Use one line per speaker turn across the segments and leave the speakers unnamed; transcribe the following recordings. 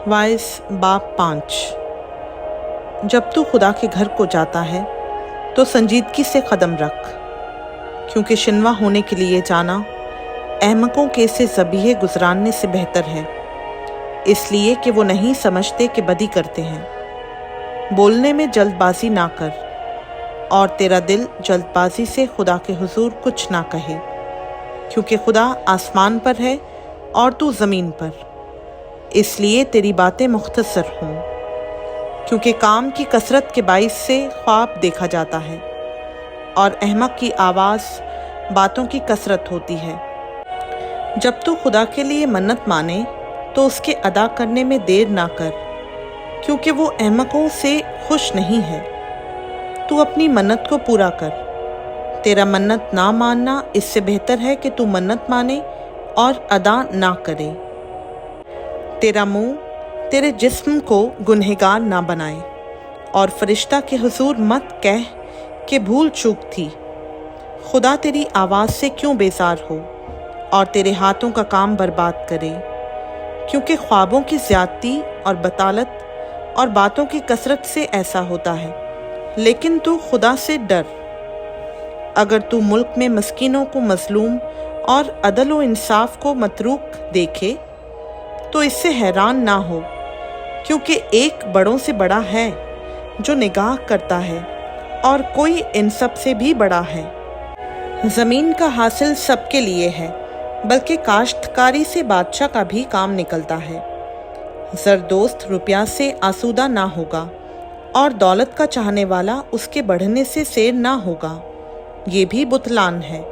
Vice बाप 5। जब तू खुदा के घर को जाता है तो संजीदगी से कदम रख, क्योंकि शिनवा होने के लिए जाना अहमकों के से ज़बीहे गुजरानने से बेहतर है, इसलिए कि वो नहीं समझते कि बदी करते हैं। बोलने में जल्दबाजी ना कर, और तेरा दिल जल्दबाजी से खुदा के हुजूर कुछ ना कहे, क्योंकि खुदा आसमान पर है और तू ज़मीन पर, इसलिए तेरी बातें मुख्तसर हों। क्योंकि काम की कसरत के बाइस से ख्वाब देखा जाता है, और अहमक की आवाज़ बातों की कसरत होती है। जब तू खुदा के लिए मन्नत माने तो उसके अदा करने में देर ना कर, क्योंकि वो अहमकों से खुश नहीं है। तू अपनी मन्नत को पूरा कर। तेरा मन्नत ना मानना इससे बेहतर है कि तू मन्नत माने और अदा ना करे। तेरा मुंह तेरे जिस्म को गुनहगार ना बनाए, और फरिश्ता के हुजूर मत कह कि भूल चूक थी। खुदा तेरी आवाज़ से क्यों बेजार हो और तेरे हाथों का काम बर्बाद करे, क्योंकि ख्वाबों की ज़्यादती और बतालत और बातों की कसरत से ऐसा होता है। लेकिन तू खुदा से डर। अगर तू मुल्क में मस्कीनों को मजलूम और अदल व इंसाफ को मतरूक देखे तो इससे हैरान ना हो, क्योंकि एक बड़ों से बड़ा है जो निगाह करता है, और कोई इन सब से भी बड़ा है। ज़मीन का हासिल सबके लिए है, बल्कि काश्तकारी से बादशाह का भी काम निकलता है। ज़रदोस्त रुपया से आसूदा ना होगा, और दौलत का चाहने वाला उसके बढ़ने से सेर ना होगा। ये भी बुतलान है।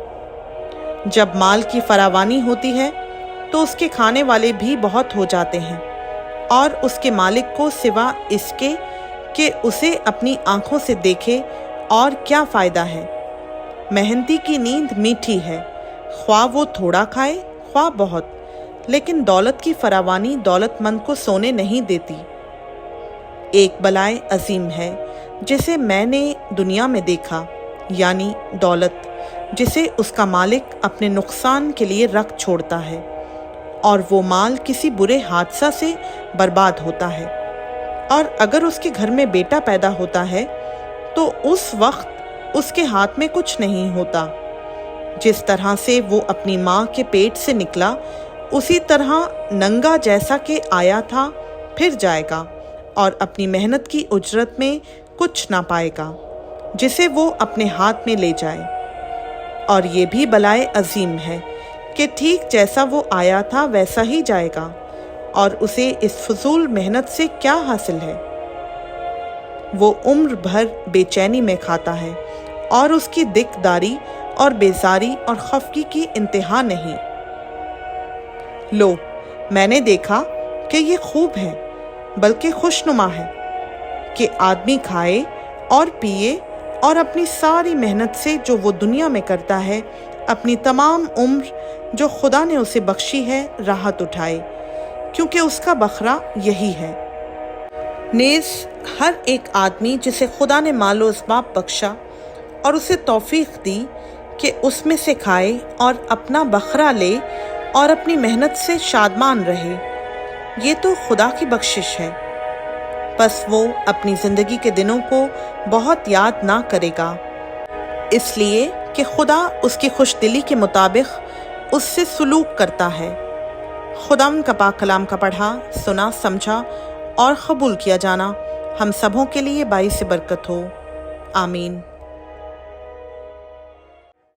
जब माल की फरावानी होती है तो उसके खाने वाले भी बहुत हो जाते हैं, और उसके मालिक को सिवा इसके कि उसे अपनी आंखों से देखे और क्या फ़ायदा है। मेहनती की नींद मीठी है, ख्वाह वो थोड़ा खाए ख्वाह बहुत, लेकिन दौलत की फरावानी दौलतमंद को सोने नहीं देती। एक बलाए अजीम है जिसे मैंने दुनिया में देखा, यानी दौलत, जिसे उसका मालिक अपने नुकसान के लिए रख छोड़ता है, और वो माल किसी बुरे हादसा से बर्बाद होता है। और अगर उसके घर में बेटा पैदा होता है तो उस वक्त उसके हाथ में कुछ नहीं होता। जिस तरह से वो अपनी माँ के पेट से निकला, उसी तरह नंगा जैसा कि आया था फिर जाएगा, और अपनी मेहनत की उजरत में कुछ ना पाएगा जिसे वो अपने हाथ में ले जाए। और ये भी बलाए अजीम है कि ठीक जैसा वो आया था वैसा ही जाएगा, और उसे इस फजूल मेहनत से क्या हासिल है। वो उम्र भर बेचैनी में खाता है, और उसकी दिकदारी और बेजारी और खफगी की इंतहा नहीं। लो, मैंने देखा कि ये खूब है, बल्कि खुशनुमा है, कि आदमी खाए और पिए और अपनी सारी मेहनत से जो वो दुनिया में करता है, अपनी तमाम उम्र जो खुदा ने उसे बख्शी है राहत उठाए, क्योंकि उसका बखरा यही है। नेज़ हर एक आदमी जिसे खुदा ने मालो असबाब बख्शा और उसे तौफीक दी कि उसमें से खाए और अपना बखरा ले और अपनी मेहनत से शादमान रहे, ये तो खुदा की बख्शिश है। बस वो अपनी ज़िंदगी के दिनों को बहुत याद ना करेगा, इसलिए कि खुदा उसकी खुशदिली के मुताबिक उससे सुलूक करता है। खुदावंद का पाक कलाम का पढ़ा, सुना, समझा और कबूल किया जाना हम सबों के लिए बाइस बरकत हो। आमीन।